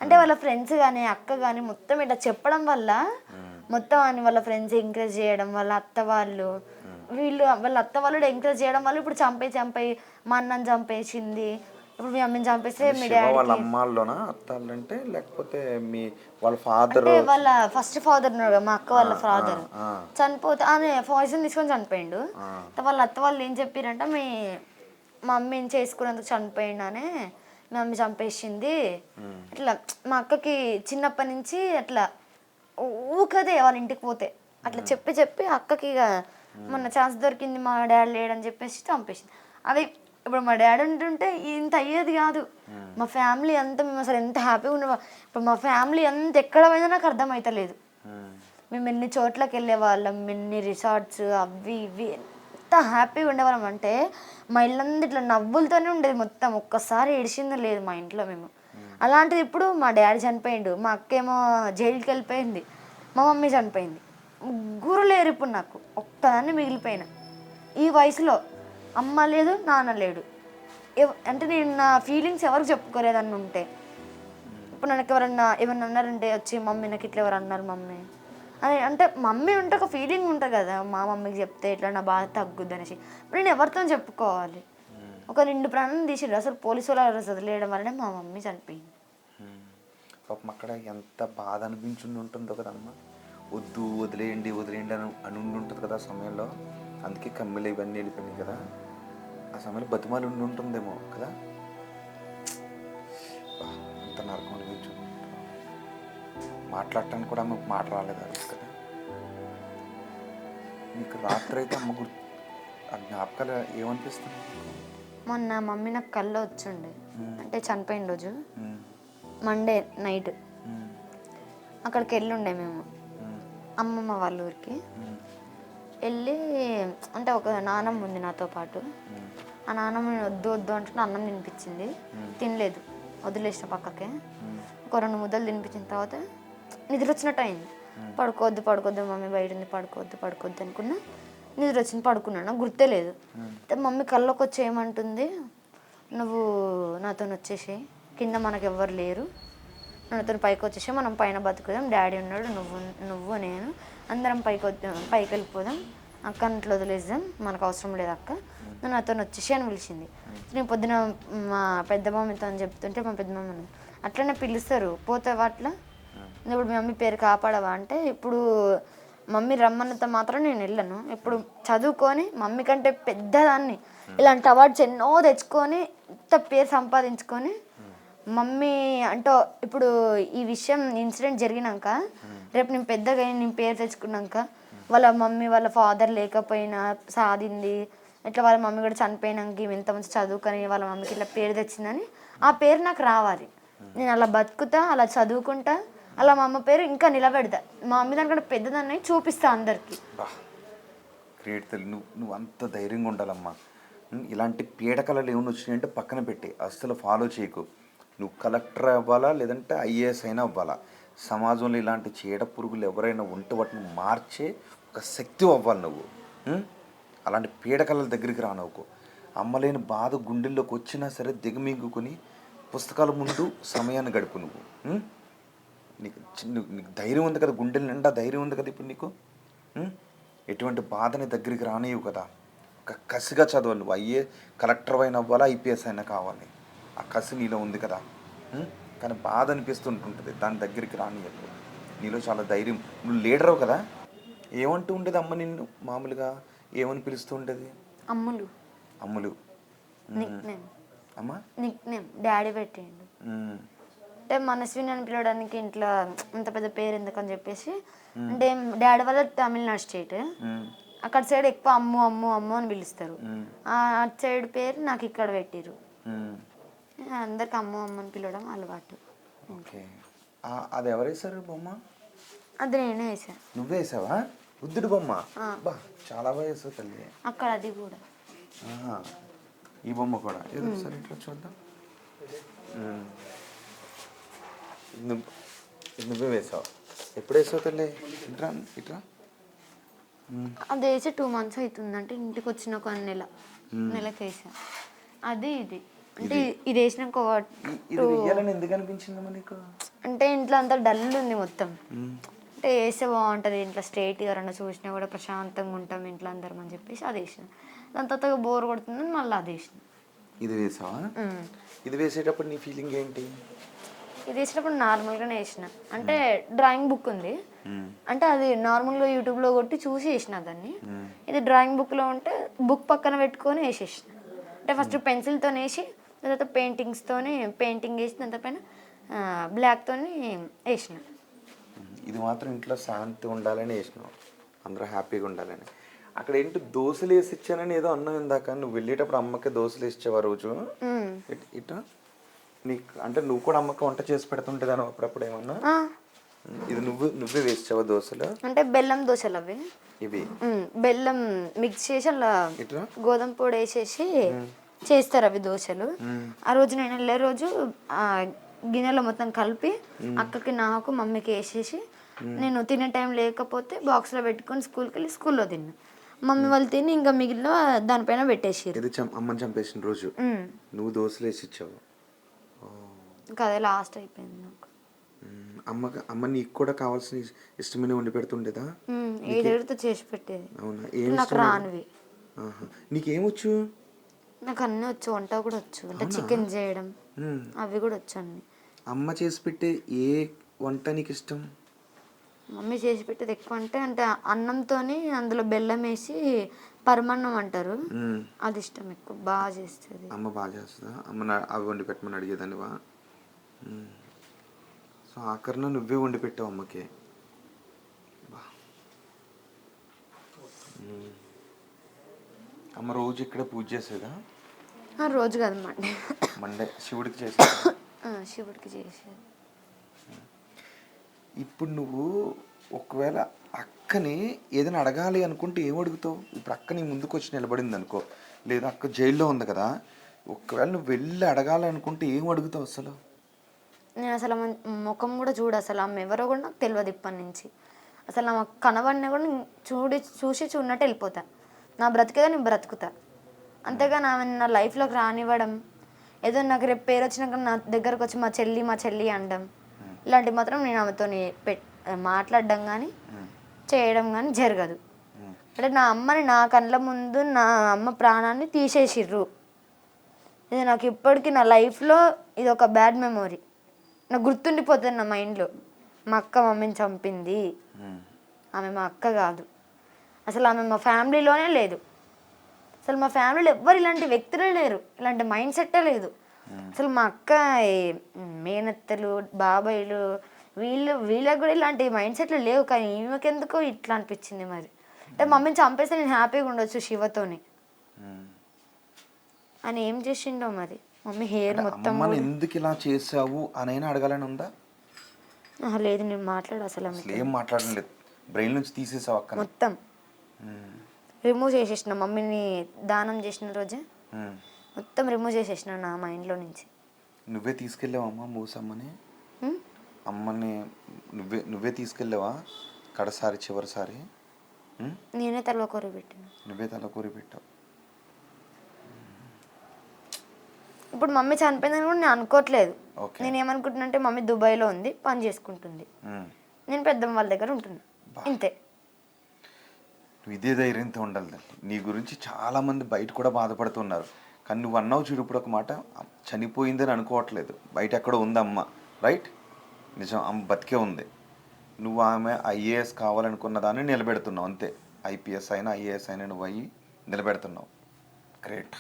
అంటే వాళ్ళ ఫ్రెండ్స్ కానీ అక్క కానీ మొత్తం ఇట్లా చెప్పడం వల్ల మొత్తం అని వాళ్ళ ఫ్రెండ్స్ ఎంకరేజ్ చేయడం, వాళ్ళ అత్త వాళ్ళు వాళ్ళ అత్త వాళ్ళు ఎంకరేజ్ చేయడం వల్ల ఇప్పుడు చంపేయి మా అన్నని చంపేసింది, ఇప్పుడు మీ అమ్మని చంపేస్తే మీ డాడీ వాళ్ళ అమ్మాళ్ళలోనా అత్తాలంటే, లేకపోతే మీ వాళ్ళ ఫాదర్ వాళ్ళ ఫస్ట్ ఫాదర్ ఉన్నాడు, మా అక్క వాళ్ళ ఫాదర్ చనిపోతే ఆమె పాయిజన్ తీసుకొని చనిపోయిండు. వాళ్ళ అత్త వాళ్ళు ఏం చెప్పారంటే మా మమ్మీని చేసుకున్నందుకు చనిపోయిండు అని, మా మమ్మీ చంపేసింది ఇట్లా. మా అక్కకి చిన్నప్పటి నుంచి అట్లా ఊకదే వాళ్ళ ఇంటికి పోతే అట్లా చెప్పి అక్కకి ఇక మొన్న ఛాన్స్ దొరికింది మా డాడీ లేడని చెప్పేసి చంపేసింది. అది ఇప్పుడు మా డాడీ ఉంటుంటే ఇంత అయ్యేది కాదు. మా ఫ్యామిలీ అంతా మేము అసలు ఎంత హ్యాపీగా ఉండేవా. ఇప్పుడు మా ఫ్యామిలీ అంత ఎక్కడ పోయినా నాకు అర్థమవుతలేదు. మేము ఎన్ని చోట్లకి వెళ్ళే వాళ్ళం, ఎన్ని రిసార్ట్స్ అవి ఇవి ఎంత హ్యాపీగా ఉండేవాళ్ళం అంటే మా ఇల్లంతా ఇట్లా నవ్వులతోనే ఉండేది మొత్తం. ఒక్కసారి ఏడిచింది లేదు మా ఇంట్లో మేము. అలాంటిది ఇప్పుడు మా డాడీ చనిపోయిండు, మా అక్క ఏమో జైలుకి వెళ్ళిపోయింది, మా మమ్మీ చనిపోయింది. ముగ్గురు లేరు ఇప్పుడు, నాకు ఒక్కదాన్ని మిగిలిపోయిన. ఈ వయసులో అమ్మ లేదు, నాన్న లేడు. అంటే నేను నా ఫీలింగ్స్ ఎవరికి చెప్పుకోలేదని ఉంటే, ఇప్పుడు నాకు ఏమన్నా అన్నారంటే వచ్చి మమ్మీ నాకు ఇట్లా ఎవరు అన్నారు మమ్మీ అని అంటే, మమ్మీ ఉంటే ఒక ఫీలింగ్ ఉంటుంది కదా, మా మమ్మీకి చెప్తే ఇట్లా నా బాధ తగ్గుద్ది అనేసి. ఇప్పుడు నేను ఎవరితో చెప్పుకోవాలి? ఒక 2 ప్రాణం తీసిరు. అసలు పోలీసు వాళ్ళు వదిలేయడం వల్లనే మా మమ్మీ చనిపోయింది. పాపం అక్కడ ఎంత బాధ అనిపించుండి ఉంటుందో కదమ్మా. వద్దు వదిలేయండి అని ఉండి ఉంటుంది కదా ఆ సమయంలో. అందుకే కమ్మిలు ఇవన్నీ వెళ్ళిపోయినాయి కదా. ఆ సమయంలో బతిమాలు ఉండి ఉంటుందేమో కదా. అంత నరకం అనిపించు. మాట్లాడటానికి కూడా మీకు మాట రాలేదు కదా. నీకు రాత్రి అయితే అమ్మ ఆ జ్ఞాపకాలు ఏమనిపిస్తుంది? మొన్న మమ్మీ నాకు కళ్ళు వచ్చిండే, అంటే చనిపోయిన రోజు మండే నైట్ అక్కడికి వెళ్ళుండే మేము అమ్మమ్మ వాళ్ళ ఊరికి వెళ్ళి. అంటే ఒక నానమ్మ ఉంది నాతో పాటు. ఆ నానమ్మ వద్దు అంటే అన్నం తినిపించింది, తినలేదు, వదిలేసిన పక్కకే. ఒక 2 ముద్దలు తినిపించిన తర్వాత నిద్ర వచ్చినట్టు అయింది. పడుకోవద్దు మమ్మీ బయట ఉంది, పడుకోవద్దు అనుకున్నా. నిద్ర వచ్చింది, పడుకున్నాను, నాకు గుర్తే లేదు. మమ్మీ కళ్ళకి వచ్చి ఏమంటుంది, నువ్వు నాతో వచ్చేసి కింద మనకు ఎవ్వరు లేరు, నాతో పైకి వచ్చేసి మనం పైన బతుకుదాం, డాడీ ఉన్నాడు, నువ్వు నేను అందరం పైకి వెళ్ళిపోదాం, అక్క ఇంట్లో వదిలేద్దాం, మనకు అవసరం లేదు అక్క, నువ్వు నాతో వచ్చేసి అని పిలిచింది. నేను పొద్దున మా పెద్ద మమ్మీతో అని చెప్తుంటే మా పెద్ద మమ్మీ అట్లనే పిలుస్తారు పోతావా అట్లా, ఇప్పుడు మీ మమ్మీ పేరు కాపాడవా అంటే, ఇప్పుడు మమ్మీ రమ్మన్నంత మాత్రం నేను వెళ్ళను, ఇప్పుడు చదువుకొని మమ్మీ కంటే పెద్దదాన్ని ఇలాంటి అవార్డ్స్ ఎన్నో తెచ్చుకొని ఇంత పేరు సంపాదించుకొని మమ్మీ అంటూ ఇప్పుడు ఈ విషయం ఇన్సిడెంట్ జరిగినాక రేపు నేను పెద్దగా నేను పేరు తెచ్చుకున్నాక వాళ్ళ మమ్మీ వాళ్ళ ఫాదర్ లేకపోయినా సాధింది, ఇట్లా వాళ్ళ మమ్మీ కూడా చనిపోయినాక ఇంత మంచి చదువుకొని వాళ్ళ మమ్మీకి ఇట్లా పేరు తెచ్చిందని ఆ పేరు నాకు రావాలి. నేను అలా బతుకుతా, అలా చదువుకుంటా, అలా మా అమ్మ పేరు ఇంకా నిలబెడతా, మా మమ్మీ దానికంటే పెద్దదాన్ని చూపిస్తా అందరికి. గ్రేట్ తల్లి, నువ్వు అంత ధైర్యంగా ఉండాలమ్మా. ఇలాంటి పీడకలలు ఏమైనా వచ్చినాయంటే పక్కన పెట్టి అస్సలు ఫాలో చేయకు. నువ్వు కలెక్టర్ అవ్వాలా, లేదంటే ఐఏఎస్ అయినా అవ్వాలా. సమాజంలో ఇలాంటి చీడ పురుగులు ఎవరైనా ఉంటే వాటిని మార్చే ఒక శక్తి అవ్వాలి నువ్వు. అలాంటి పీడకలల దగ్గరికి రానవ్వుకో. అమ్మలేని బాధ గుండెల్లోకి వచ్చినా సరే దిగమింగుకొని పుస్తకాల ముందు సమయాన్ని గడుపు నువ్వు. నీకు ధైర్యం ఉంది కదా, గుండెల నిండా ధైర్యం ఉంది కదా ఇప్పుడు నీకు. ఎటువంటి బాధని దగ్గరికి రానివ్వు కదా. ఒక కసిగా చదవాలి నువ్వు. కలెక్టర్ అయినా అవ్వాలా, ఐపీఎస్ అయినా కావాలి. ఆ కసి నీలో ఉంది కదా. కానీ బాధ అనిపిస్తుంటుంటుంది, దాని దగ్గరికి రానివ్వకు. నీలో చాలా ధైర్యం, నువ్వు లీడరు కదా. ఏమంటూ ఉండేది అమ్మ నిన్ను మామూలుగా? ఏమని పిలుస్తూ ఉండేది? అమ్ములు. అమ్మా డాడీ పెట్టిండు. అంటే మనస్విని అని పిలవడానికి ఇంట్లో అంత పెద్ద పేరు ఎందుకని చెప్పేసి, అంటే డాడీ వాళ్ళ తమిళనాడు స్టేట్, అక్కడ సైడ్ ఎక్కువ అమ్ము అమ్ము అమ్ము అని పిలుస్తారు. అటు సైడ్ పేరు నాకు ఇక్కడ పెట్టిరు. అందరికి అమ్ము అమ్మ అని పిలవడం అలవాటు. అది ఎవరు వేసారు బొమ్మ? అది నేనే వేసాను. నువ్వే వేసావా? బుద్ధుడు బొమ్మ? చాలా బాగా వేసావు తల్లి. అక్కడ అది కూడా, ఈ బొమ్మ కూడా సరే ఇట్లా చూద్దాం. నువ్వే వేసావు. ఎప్పుడు వేసావు తల్లి? ఇట్రా ఇట్రా. అది వేసి 2 months అవుతుంది, అంటే ఇంటికి వచ్చిన ఒక నెలకి వేసా. అది ఇది అంటే ఇది వేసినాక ఇది వేయాలని ఎందుకు అనిపించిందమ్మా నీకు? అంటే ఇంట్లో అంతా డల్ ఉంది మొత్తం. అంటే వేస్తే బాగుంటుంది ఇంట్లో స్ట్రైట్ ఎవరన్నా చూసినా కూడా ప్రశాంతంగా ఉంటాం ఇంట్లో అందరం అని చెప్పేసి అది వేసిన. దాని తర్వాత బోర్ కొడుతుందని మళ్ళీ అది వేసిన. ఇది వేసావా? ఇది వేసేటప్పుడు నీ ఫీలింగ్ ఏంటి? ఇది వేసినప్పుడు నార్మల్గానే వేసిన. అంటే డ్రాయింగ్ బుక్ ఉంది, అంటే అది నార్మల్గా యూట్యూబ్లో కొట్టి చూసి వేసిన దాన్ని. ఇది డ్రాయింగ్ బుక్లో ఉంటే బుక్ పక్కన పెట్టుకొని వేసేసిన. అంటే ఫస్ట్ పెన్సిల్తో వేసి తర్వాత పెయింటింగ్స్తోని పెయింటింగ్ వేసి దాని పైన బ్లాక్తో వేసిన. ఇది మాత్రం ఇంట్లో శాంతి ఉండాలని వేసినావు, అందరూ హ్యాపీగా ఉండాలని. అక్కడ ఏంటి దోశలు వేసి ఇచ్చానని ఏదో అన్నావు ఇందాక. నువ్వు వెళ్ళేటప్పుడు అమ్మకి దోశలు వేసిచ్చావా రోజు? ఇట్లా నీకు అంటే నువ్వు కూడా అమ్మకి వంట చేసి పెడుతుంటేదాను అప్పుడప్పుడు ఏమన్నా? ఇది నువ్వే వేసావా దోశలు? అంటే బెల్లం దోశలు అవి. ఇవి బెల్లం మిక్స్ చేసి అలా ఇట్లా గోధుమ పొడి వేసేసి చేస్తారు అవి దోశలు. ఆ రోజు నేను వెళ్ళే రోజు గిన్నెలో మొత్తం కలిపి అక్కకి నాకు మమ్మీకి వేసేసి నేను తినే టైం లేకపోతే బాక్స్లో పెట్టుకొని స్కూల్కి వెళ్ళి స్కూల్లో తిన్నా. మమ్మీ వాళ్ళు తిని ఇంకా మిగిలిన దానిపైన పెట్టేసి అమ్మని చంపేసిన రోజు నువ్వు దోశలు వేసి ఇచ్చావు. ఇంకా అదే లాస్ట్ అయిపోయింది నాకు. అమ్మ నీకు కూడా కావాల్సిన ఇష్టమైన వండి పెడుతుండేదా? ఏదైతే చేసి పెట్టేది. అవునా? నాకు రానివి. నీకేమొచ్చు? నాకు అన్నీ వచ్చు, వంట కూడా వచ్చు. అంటే చికెన్ చేయడం అవి కూడా వచ్చు అన్ని. అమ్మ చేసి పెట్టే ఏ వంట నీకు ఇష్టం? మమ్మీ చేసి పెట్టేది ఎక్కువ అంటే అన్నంతో అందులో బెల్లం వేసి పరమాన్నం అంటారు, అది ఇష్టం ఎక్కువ. బాగా చేస్తుంది అమ్మ. బాగా చేస్తుందా అమ్మ? అవి వండి పెట్టమని అడిగేదానివా? సో ఆఖరిన నువ్వే వండి పెట్టావు అమ్మకి. అమ్మ రోజు ఇక్కడ పూజ చేసేదా? రోజు కాదు, మండే శివుడికి చేసేది. శివుడికి చేసేది. ఇప్పుడు నువ్వు ఒకవేళ అక్కని ఏదైనా అడగాలి అనుకుంటే ఏం అడుగుతావు? ఇప్పుడు అక్క నీ ముందుకు వచ్చి నిలబడింది అనుకో, లేదా అక్క జైల్లో ఉంది కదా, ఒకవేళ నువ్వు వెళ్ళి అడగాలి అనుకుంటే ఏం అడుగుతావు అసలు? నేను అసలు ముఖం కూడా అసలు ఆమె ఎవరో కూడా నాకు తెలియదు ఇప్పటి నుంచి. అసలు నా కనబడినా కూడా చూసి చూడనట్టు వెళ్ళిపోతా. నా బ్రతికేదా నేను బ్రతుకుతా, అంతేగాని ఆమె నా లైఫ్లోకి రానివ్వడం, ఏదో నాకు రేపు పేరు వచ్చినాక నా దగ్గరకు వచ్చి మా చెల్లి అనడం, ఇలాంటివి మాత్రం నేను ఆమెతో మాట్లాడడం కానీ చేయడం కానీ జరగదు. అంటే నా అమ్మని నా కళ్ళ ముందు నా అమ్మ ప్రాణాన్ని తీసేసిర్రు. ఇది నాకు ఇప్పటికీ నా లైఫ్లో ఇది ఒక బ్యాడ్ మెమొరీ. నాకు గుర్తుండిపోతుంది నా మైండ్లో. మా అక్క మమ్మీని చంపింది, ఆమె మా అక్క కాదు, అసలు ఆమె మా ఫ్యామిలీలోనే లేదు. అసలు మా ఫ్యామిలీలో ఎవ్వరు ఇలాంటి వ్యక్తులే లేరు, ఇలాంటి మైండ్ సెట్టే లేదు. అసలు మా అక్క మేనత్తలు బాబాయిలు వీళ్ళకి కూడా ఇలాంటి మైండ్ సెట్లు లేవు, కానీ ఈమెకెందుకో ఇట్లా అనిపించింది మరి. అంటే మమ్మీని చంపేస్తే నేను హ్యాపీగా ఉండొచ్చు శివతోని అని ఏం చేసిండో మరి. మమ్మీ హెయిర్ మొత్తం ఎందుకు ఇలా చేసావు అని అడగాలని ఉందా? లేదు, నేను మాట్లాడు అసలు ఏం మాట్లాడడం లేదు, బ్రెయిన్ నుంచి తీసేసావు అక్క మొత్తం, రిమూవ్ చేసేసిన. మమ్మీని దానం చేసిన రోజే మొత్తం రిమూవ్ చేసేసిన నా మైండ్లో నుంచి. నువ్వే తీసుకెళ్ళావా అమ్మ మూసమ్మని? అమ్మని నువ్వే తీసుకెళ్ళావా కడసారి చివరిసారి? నేనే తలకూర పెట్టాను. నువ్వే తలకూర పెట్టావు. ఇప్పుడు మమ్మీ చనిపోయిందని కూడా నేను అనుకోవట్లేదు. నేను ఏమనుకుంటున్నా అంటే మమ్మీ దుబాయ్లో ఉంది, పని చేసుకుంటుంది, నేను పెద్దమ్మ వాళ్ళ దగ్గర ఉంటున్నా, ఇంతే. నువ్వు ఇదే ధైర్యంతో ఉండాలి. నీ గురించి చాలామంది బయట కూడా బాధపడుతున్నారు, కానీ నువ్వు అన్నావు చూడు ఇప్పుడు ఒక మాట, చనిపోయిందని అనుకోవట్లేదు, బయట ఎక్కడో ఉంది అమ్మ, రైట్? నిజం, అమ్మ బతికే ఉంది. నువ్వు ఆమె ఐఏఎస్ కావాలనుకున్న దాన్ని నిలబెడుతున్నావు అంతే. ఐపీఎస్ అయినా ఐఏఎస్ అయినా నువ్వు అయ్యి నిలబెడుతున్నావు. గ్రేట్.